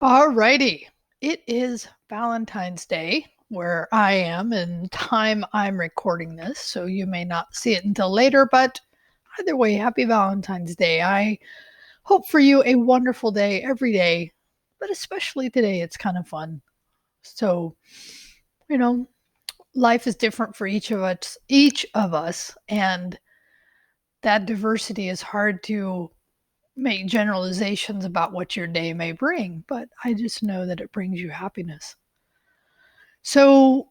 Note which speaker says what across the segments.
Speaker 1: Alrighty. It is Valentine's Day where I am and time I'm recording this, so you may not see it until later, but either way, happy Valentine's Day. I hope for you a wonderful day every day, but especially today, it's kind of fun. So, you know, life is different for each of us, and that diversity is hard to make generalizations about what your day may bring, but I just know that it brings you happiness. So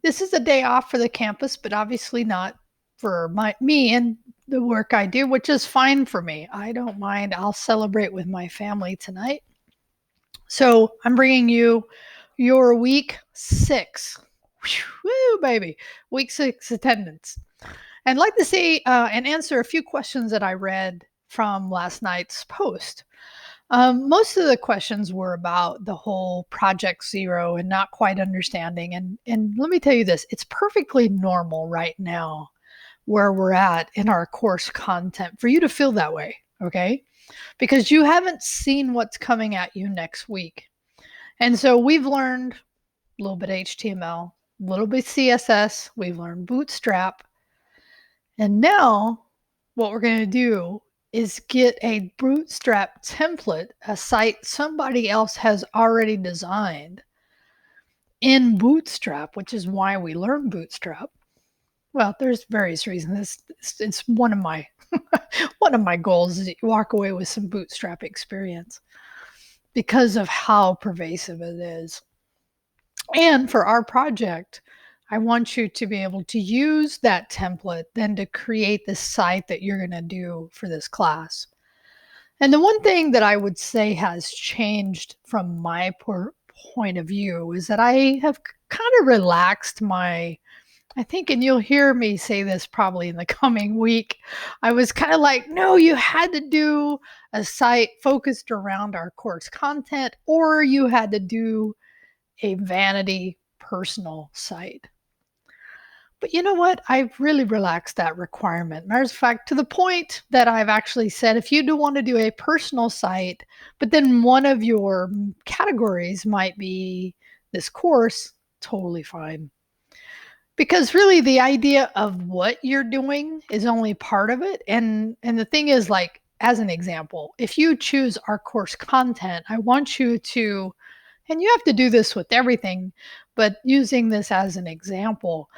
Speaker 1: this is a day off for the campus, but obviously not for me and the work I do, which is fine for me. I don't mind. I'll celebrate with my family tonight. So I'm bringing you your week 6. Woo, baby. Week 6 attendance. And I'd like to see and answer a few questions that I read from last night's post. Most of the questions were about the whole Project Zero and not quite understanding. And let me tell you this, it's perfectly normal right now where we're at in our course content for you to feel that way, okay? Because you haven't seen what's coming at you next week. And so we've learned a little bit HTML, a little bit CSS, we've learned Bootstrap, and now what we're going to do is get a Bootstrap template, a site somebody else has already designed in Bootstrap, which is why we learn Bootstrap. Well, there's various reasons. It's one of my one of my goals is that you walk away with some Bootstrap experience because of how pervasive it is. And for our project, I want you to be able to use that template then to create the site that you're going to do for this class. And the one thing that I would say has changed from my point of view is that I have kind of relaxed I think, and you'll hear me say this probably in the coming week. I was kind of like, no, you had to do a site focused around our course content, or you had to do a vanity personal site. But you know what? I've really relaxed that requirement. Matter of fact, to the point that I've actually said if you do want to do a personal site, but then one of your categories might be this course, totally fine. Because really the idea of what you're doing is only part of it. And the thing is, like, as an example, if you choose our course content, I want you to, and you have to do this with everything, but using this as an example,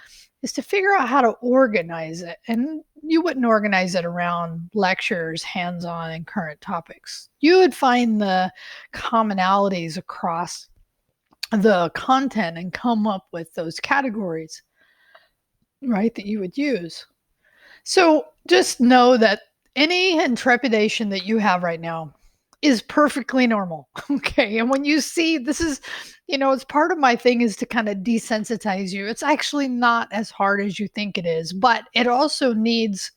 Speaker 1: is to figure out how to organize it. And you wouldn't organize it around lectures, hands-on, and current topics. You would find the commonalities across the content and come up with those categories, right, that you would use. So just know that any intrepidation that you have right now is perfectly normal. Okay. And when you see this is, it's part of my thing is to kind of desensitize you. It's actually not as hard as you think it is, but it also needs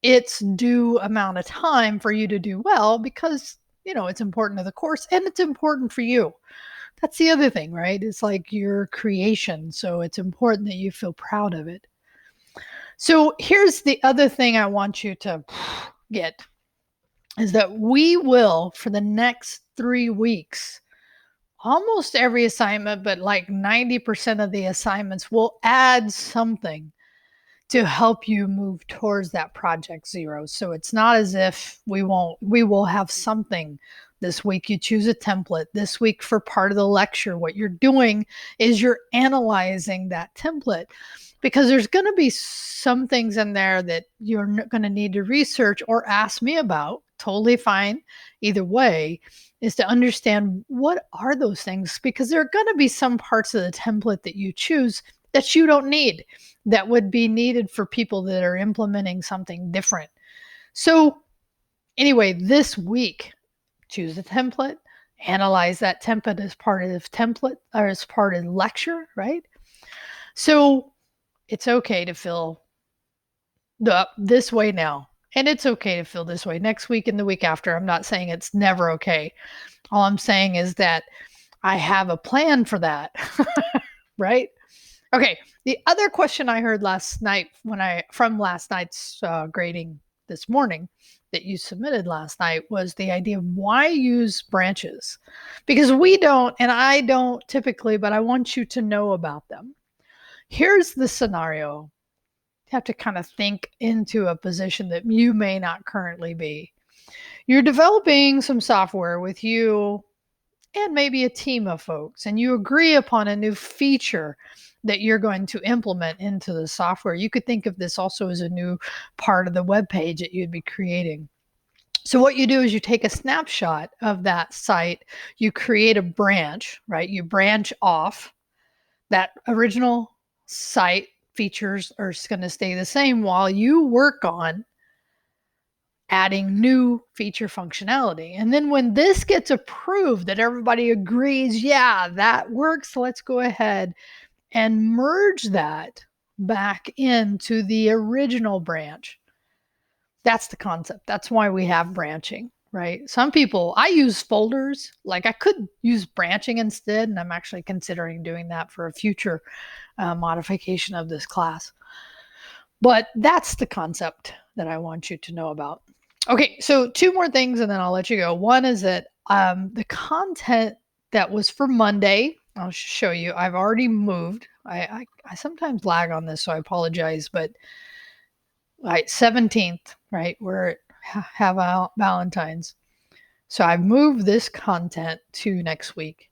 Speaker 1: its due amount of time for you to do well because, it's important to the course and it's important for you. That's the other thing, right? It's like your creation. So it's important that you feel proud of it. So here's the other thing I want you to get is that we will, for the next 3 weeks, almost every assignment, but like 90% of the assignments will add something to help you move towards that project zero. So it's not as if we will have something. This week you choose a template. This week for part of the lecture, what you're doing is you're analyzing that template because there's going to be some things in there that you're going to need to research or ask me about. Totally fine. Either way is to understand what are those things, because there are going to be some parts of the template that you choose that you don't need, that would be needed for people that are implementing something different. So anyway, this week, choose a template, analyze that template as part of the template or as part of the lecture, right? So it's okay to feel this way now. And it's okay to feel this way next week and the week after. I'm not saying it's never okay. All I'm saying is that I have a plan for that, right? Okay. The other question I heard last night from last night's grading this morning that you submitted last night was the idea of why use branches. Because we don't, and I don't typically, but I want you to know about them. Here's the scenario. You have to kind of think into a position that you may not currently be. You're developing some software with you and maybe a team of folks, and you agree upon a new feature that you're going to implement into the software. You could think of this also as a new part of the web page that you'd be creating. So what you do is you take a snapshot of that site, you create a branch, right? You branch off. That original site features are going to stay the same while you work on adding new feature functionality. And then when this gets approved, that everybody agrees, yeah, that works, let's go ahead and merge that back into the original branch. That's the concept. That's why we have branching, right? Some people, I use folders. Like I could use branching instead, and I'm actually considering doing that for a future modification of this class. But that's the concept that I want you to know about. Okay, so two more things and then I'll let you go. One is that the content that was for Monday, I'll show you. I've already moved. I sometimes lag on this, so I apologize. But right, 17th, right, we're have Valentine's. So I've moved this content to next week.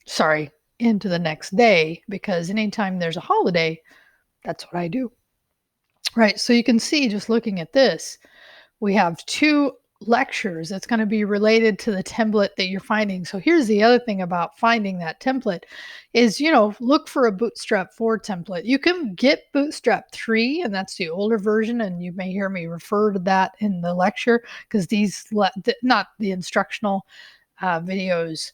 Speaker 1: Sorry, into the next day, because anytime there's a holiday, that's what I do. Right, so you can see just looking at this, we have two lectures that's going to be related to the template that you're finding. So here's the other thing about finding that template is, look for a Bootstrap 4 template. You can get Bootstrap 3, and that's the older version, and you may hear me refer to that in the lecture because these, not the instructional videos,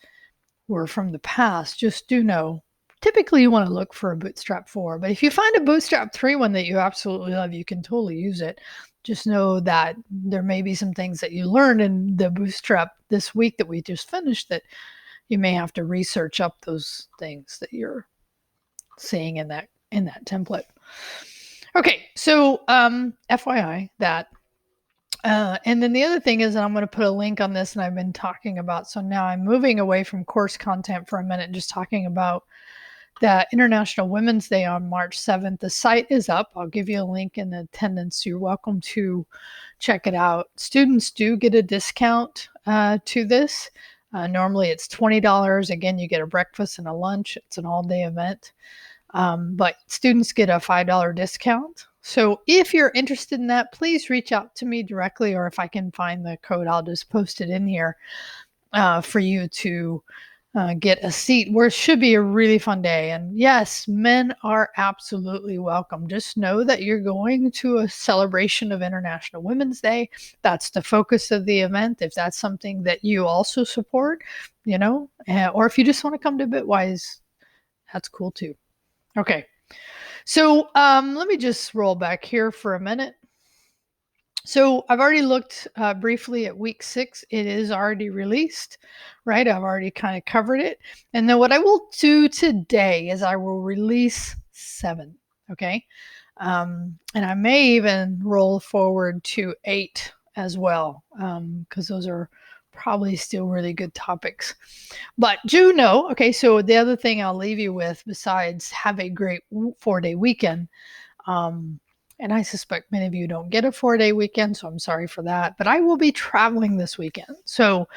Speaker 1: were from the past. Just do know, typically you want to look for a Bootstrap 4, but if you find a Bootstrap 3 one that you absolutely love, you can totally use it. Just know that there may be some things that you learned in the Bootstrap this week that we just finished that you may have to research up those things that you're seeing in that template. Okay, so FYI that. And then the other thing is, and I'm going to put a link on this, and I've been talking about, so now I'm moving away from course content for a minute, just talking about the International Women's Day on March 7th. The site is up. I'll give you a link in the attendance. You're welcome to check it out. Students do get a discount to this. Normally it's $20. Again, you get a breakfast and a lunch. It's an all-day event. But students get a $5 discount. So if you're interested in that, please reach out to me directly, or if I can find the code, I'll just post it in here for you to get a seat, where it should be a really fun day. And yes, men are absolutely welcome. Just know that you're going to a celebration of International Women's Day. That's the focus of the event. If that's something that you also support, or if you just want to come to Bitwise, that's cool too. Okay. So let me just roll back here for a minute. So I've already looked briefly at week 6. It is already released, right? I've already kind of covered it. And then what I will do today is I will release 7, okay? And I may even roll forward to 8 as well, because those are probably still really good topics. But do know, okay, so the other thing I'll leave you with, besides have a great 4-day weekend, and I suspect many of you don't get a 4-day weekend, so I'm sorry for that. But I will be traveling this weekend. So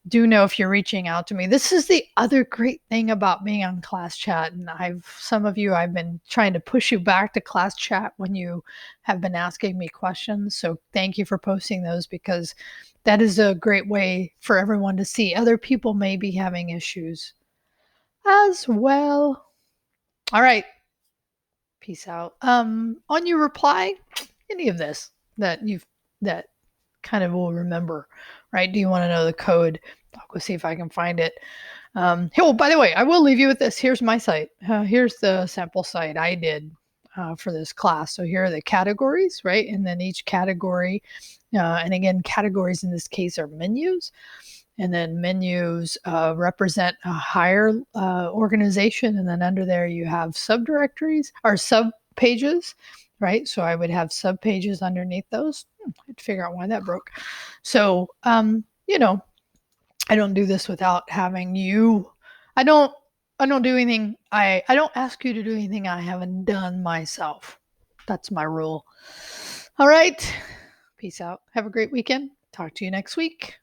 Speaker 1: do know if you're reaching out to me. This is the other great thing about being on Class Chat. And some of you, I've been trying to push you back to Class Chat when you have been asking me questions. So thank you for posting those, because that is a great way for everyone to see other people may be having issues as well. All right. Peace out. On your reply, any of this that kind of will remember, right? Do you want to know the code? I'll go see if I can find it. Hey, by the way, I will leave you with this. Here's my site. Here's the sample site I did for this class. So here are the categories, right? And then each category, and again, categories in this case are menus. And then menus represent a higher organization. And then under there you have subdirectories or subpages. right? So I would have subpages underneath those. I'd figure out why that broke. So, I don't do this without having you. I don't. I don't do anything. I don't ask you to do anything I haven't done myself. That's my rule. All right. Peace out. Have a great weekend. Talk to you next week.